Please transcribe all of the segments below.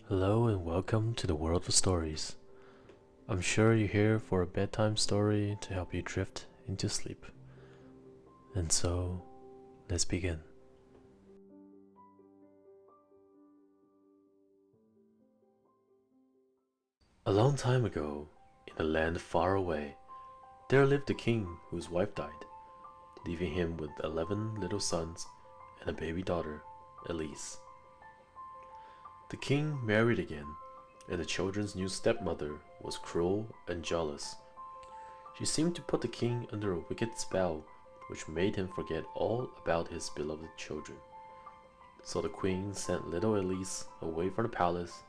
Hello and welcome to the world of stories. I'm sure you're here for a bedtime story to help you drift into sleep. And so, let's begin. A long time ago, in a land far away, there lived a king whose wife died, leaving him with 11 little sons and a baby daughter, Elise. The king married again, and the children's new stepmother was cruel and jealous. She seemed to put the king under a wicked spell, which made him forget all about his beloved children. So the queen sent little Elise away from the palace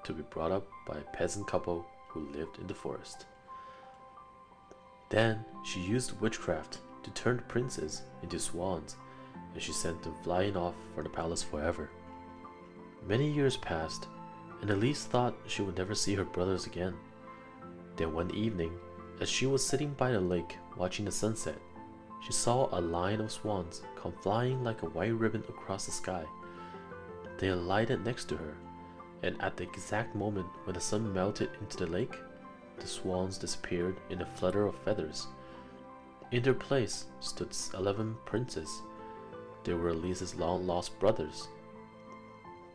to be brought up by a peasant couple who lived in the forest. Then she used witchcraft to turn the princes into swans, and she sent them flying off from the palace forever. Many years passed, and Elise thought she would never see her brothers again. Then one evening, as she was sitting by the lake watching the sunset, she saw a line of swans come flying like a white ribbon across the sky. They alighted next to her, and at the exact moment when the sun melted into the lake, the swans disappeared in a flutter of feathers. In their place stood 11 princes. They were Elise's long-lost brothers.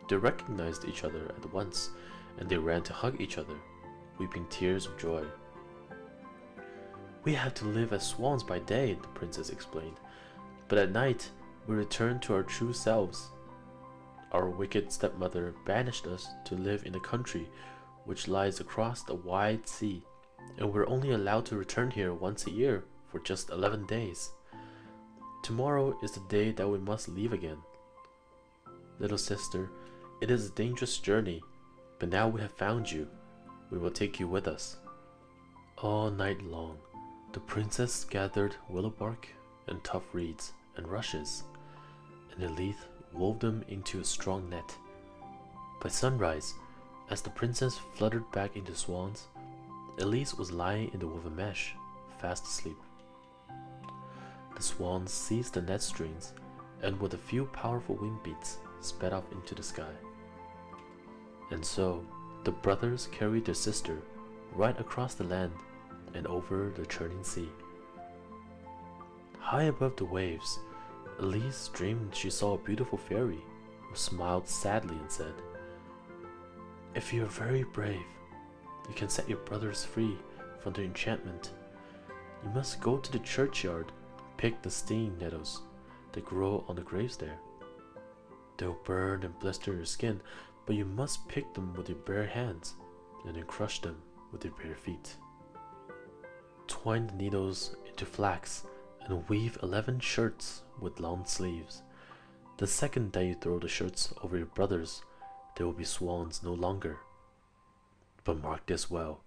They recognized each other at once, and they ran to hug each other, weeping tears of joy. "We have to live as swans by day," the princess explained, "but at night we return to our true selves. Our wicked stepmother banished us to live in a country which lies across the wide sea, and we're only allowed to return here once a year for just 11 days. Tomorrow is the day that we must leave again. Little sister, it is a dangerous journey, but now we have found you. We will take you with us." All night long, the princess gathered willow bark and tough reeds and rushes, and Elise wove them into a strong net. By sunrise, as the princess fluttered back into swans, Elise was lying in the woven mesh, fast asleep. The swans seized the net strings, and with a few powerful wing beats, sped off into the sky. And so, the brothers carried their sister right across the land and over the churning sea. High above the waves, Elise dreamed she saw a beautiful fairy who smiled sadly and said, "If you are very brave, you can set your brothers free from their enchantment. You must go to the churchyard, pick the stinging nettles that grow on the graves there. They'll burn and blister your skin, but you must pick them with your bare hands and then crush them with your bare feet. Twine the needles into flax and weave 11 shirts with long sleeves. The second that you throw the shirts over your brothers, they will be swans no longer. But mark this well,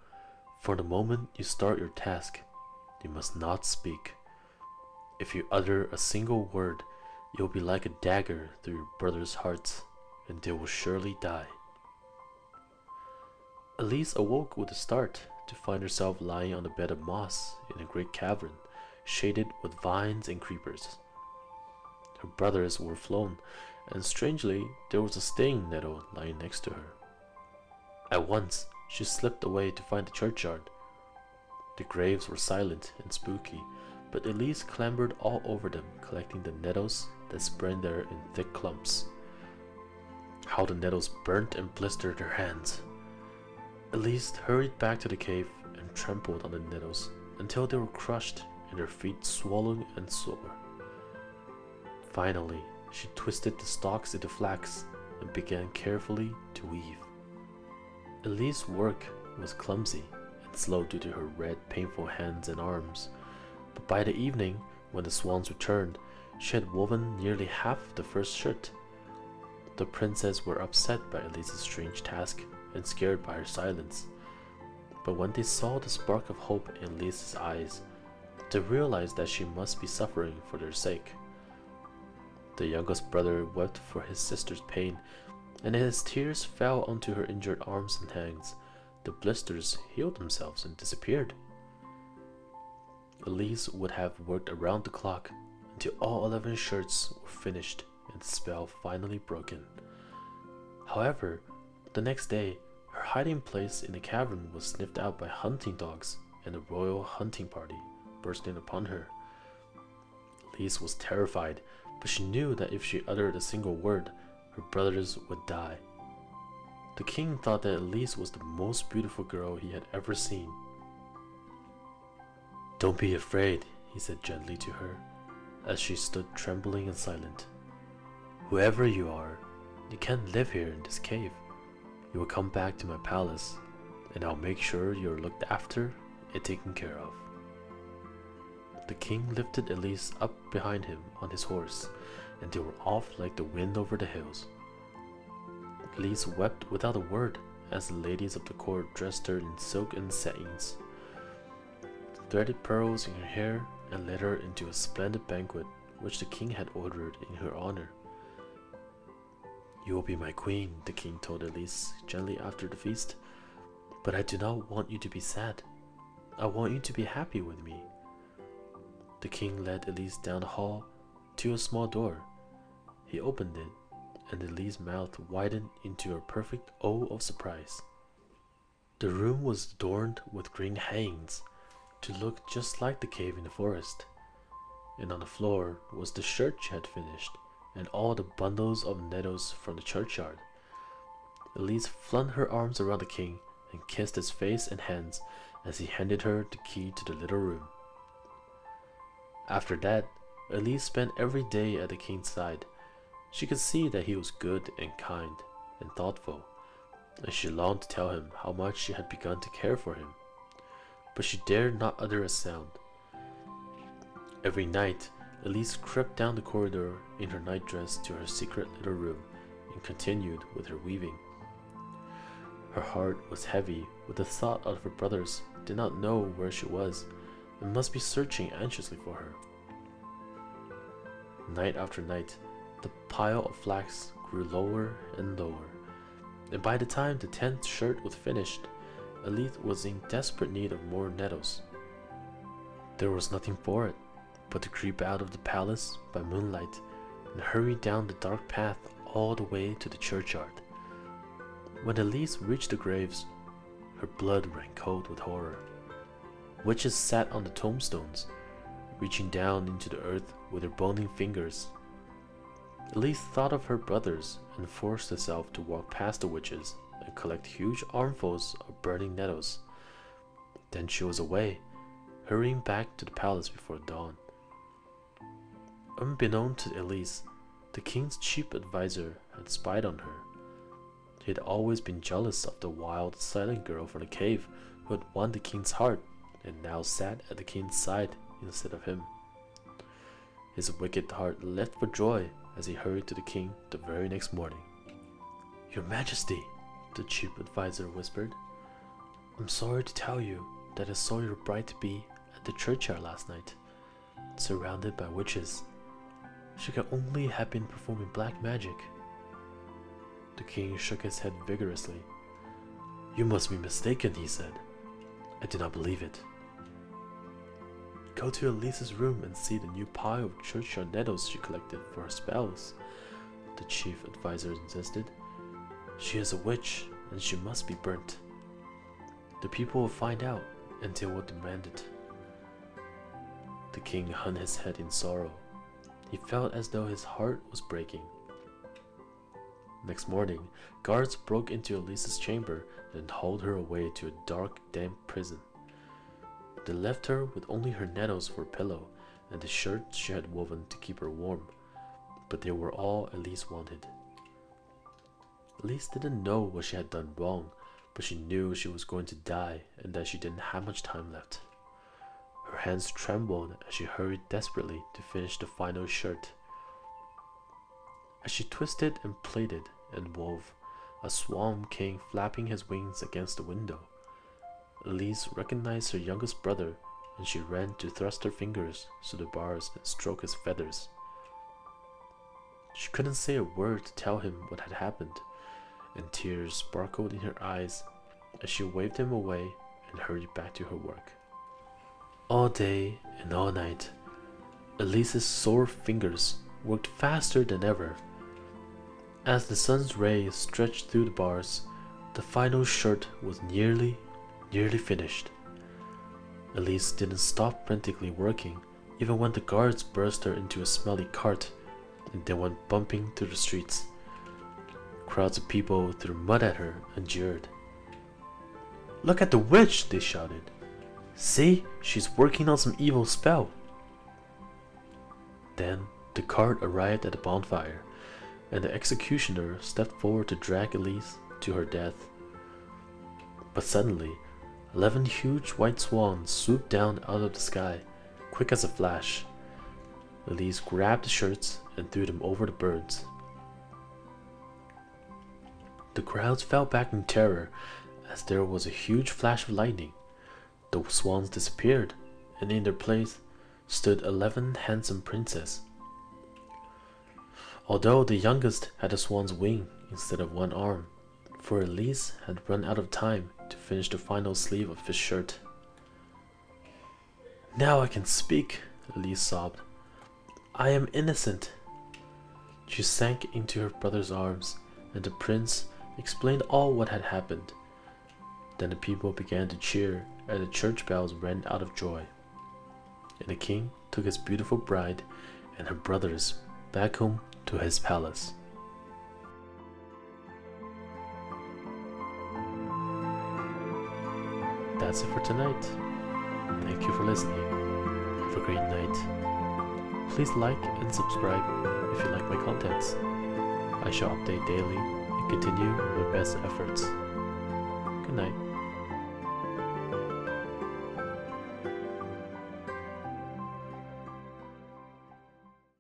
for the moment you start your task, you must not speak. If you utter a single word, you'll be like a dagger through your brothers' hearts, and they will surely die." Elise awoke with a start to find herself lying on a bed of moss in a great cavern, shaded with vines and creepers. Her brothers were flown, and strangely, there was a stinging nettle lying next to her. At once, she slipped away to find the churchyard. The graves were silent and spooky, but Elise clambered all over them, collecting the nettles that spread there in thick clumps. How the nettles burnt and blistered her hands! Elise hurried back to the cave and trampled on the nettles until they were crushed and her feet swollen and sore. Finally, she twisted the stalks into flax and began carefully to weave. Elise's work was clumsy and slow due to her red, painful hands and arms, but by the evening, when the swans returned, she had woven nearly half the first shirt. The princes were upset by Elise's strange task and scared by her silence, but when they saw the spark of hope in Elise's eyes, they realized that she must be suffering for their sake. The youngest brother wept for his sister's pain, and as his tears fell onto her injured arms and hands, the blisters healed themselves and disappeared. Elise would have worked around the clock until all 11 shirts were finished and the spell finally broken. However, The next day, her hiding place in the cavern was sniffed out by hunting dogs and a royal hunting party burst in upon her. Elise was terrified, but she knew that if she uttered a single word, her brothers would die. The king thought that Elise was the most beautiful girl he had ever seen. "Don't be afraid," he said gently to her, as she stood trembling and silent. "Whoever you are, you can't live here in this cave. You will come back to my palace, and I'll make sure you're looked after and taken care of." The king lifted Elise up behind him on his horse, and they were off like the wind over the hills. Elise wept without a word as the ladies of the court dressed her in silk and satins, threaded pearls in her hair, and led her into a splendid banquet which the king had ordered in her honor. "You will be my queen," the king told Elise gently after the feast, "but I do not want you to be sad. I want you to be happy with me." The king led Elise down the hall to a small door. He opened it, and Elise's mouth widened into a perfect O of surprise. The room was adorned with green hangings to look just like the cave in the forest, and on the floor was the shirt she had finished and all the bundles of nettles from the churchyard. Elise flung her arms around the king and kissed his face and hands as he handed her the key to the little room. After that, Elise spent every day at the king's side. She could see that he was good and kind and thoughtful, and she longed to tell him how much she had begun to care for him, but she dared not utter a sound. Every night, Elise crept down the corridor in her nightdress to her secret little room and continued with her weaving. Her heart was heavy with the thought of her brothers did not know where she was and must be searching anxiously for her. Night after night, the pile of flax grew lower and lower, and by the time the 10th shirt was finished, Elise was in desperate need of more nettles. There was nothing for it but to creep out of the palace by moonlight and hurry down the dark path all the way to the churchyard. When Elise reached the graves, her blood ran cold with horror. Witches sat on the tombstones, reaching down into the earth with their bony fingers. Elise thought of her brothers and forced herself to walk past the witches and collect huge armfuls of burning nettles. Then she was away, hurrying back to the palace before dawn. Unbeknown to Elise, the king's chief advisor had spied on her. He had always been jealous of the wild, silent girl from the cave who had won the king's heart and now sat at the king's side instead of him. His wicked heart leapt for joy as he hurried to the king the very next morning. "Your Majesty," the chief advisor whispered, "I'm sorry to tell you that I saw your bride-to-be at the churchyard last night, surrounded by witches. She could only have been performing black magic." The king shook his head vigorously. "You must be mistaken," he said. "I do not believe it." "Go to Elise's room and see the new pile of churchyard nettles she collected for her spells," the chief advisor insisted. "She is a witch, and she must be burnt. The people will find out, and they will demand it." The king hung his head in sorrow. He felt as though his heart was breaking. Next morning, guards broke into Elise's chamber and hauled her away to a dark, damp prison. They left her with only her nettles for a pillow and the shirt she had woven to keep her warm, but they were all Elise wanted. Elise didn't know what she had done wrong, but she knew she was going to die and that she didn't have much time left. Her hands trembled as she hurried desperately to finish the final shirt. As she twisted and plaited and wove, a swan came flapping his wings against the window. Elise recognized her youngest brother, and she ran to thrust her fingers through the bars and stroke his feathers. She couldn't say a word to tell him what had happened, and tears sparkled in her eyes as she waved him away and hurried back to her work. All day and all night, Elise's sore fingers worked faster than ever. As the sun's rays stretched through the bars, The final shirt was nearly finished. Elise didn't stop frantically working, even when the guards burst her into a smelly cart and then went bumping through the streets. Crowds of people threw mud at her and jeered. "Look at the witch!" they shouted. "See, she's working on some evil spell." Then the cart arrived at the bonfire, and the executioner stepped forward to drag Elise to her death. But suddenly, 11 huge white swans swooped down out of the sky, quick as a flash. Elise grabbed the shirts and threw them over the birds. The crowds fell back in terror as there was a huge flash of lightning. The swans disappeared, and in their place stood 11 handsome princes. Although the youngest had a swan's wing instead of one arm, for Elise had run out of time to finish the final sleeve of his shirt. "Now I can speak," Elise sobbed. "I am innocent." She sank into her brother's arms, and the prince explained all what had happened. Then the people began to cheer, and the church bells rang out of joy. And the king took his beautiful bride and her brothers back home to his palace. That's it for tonight. Thank you for listening. Have a great night. Please like and subscribe if you like my contents. I shall update daily and continue my best efforts. Good night.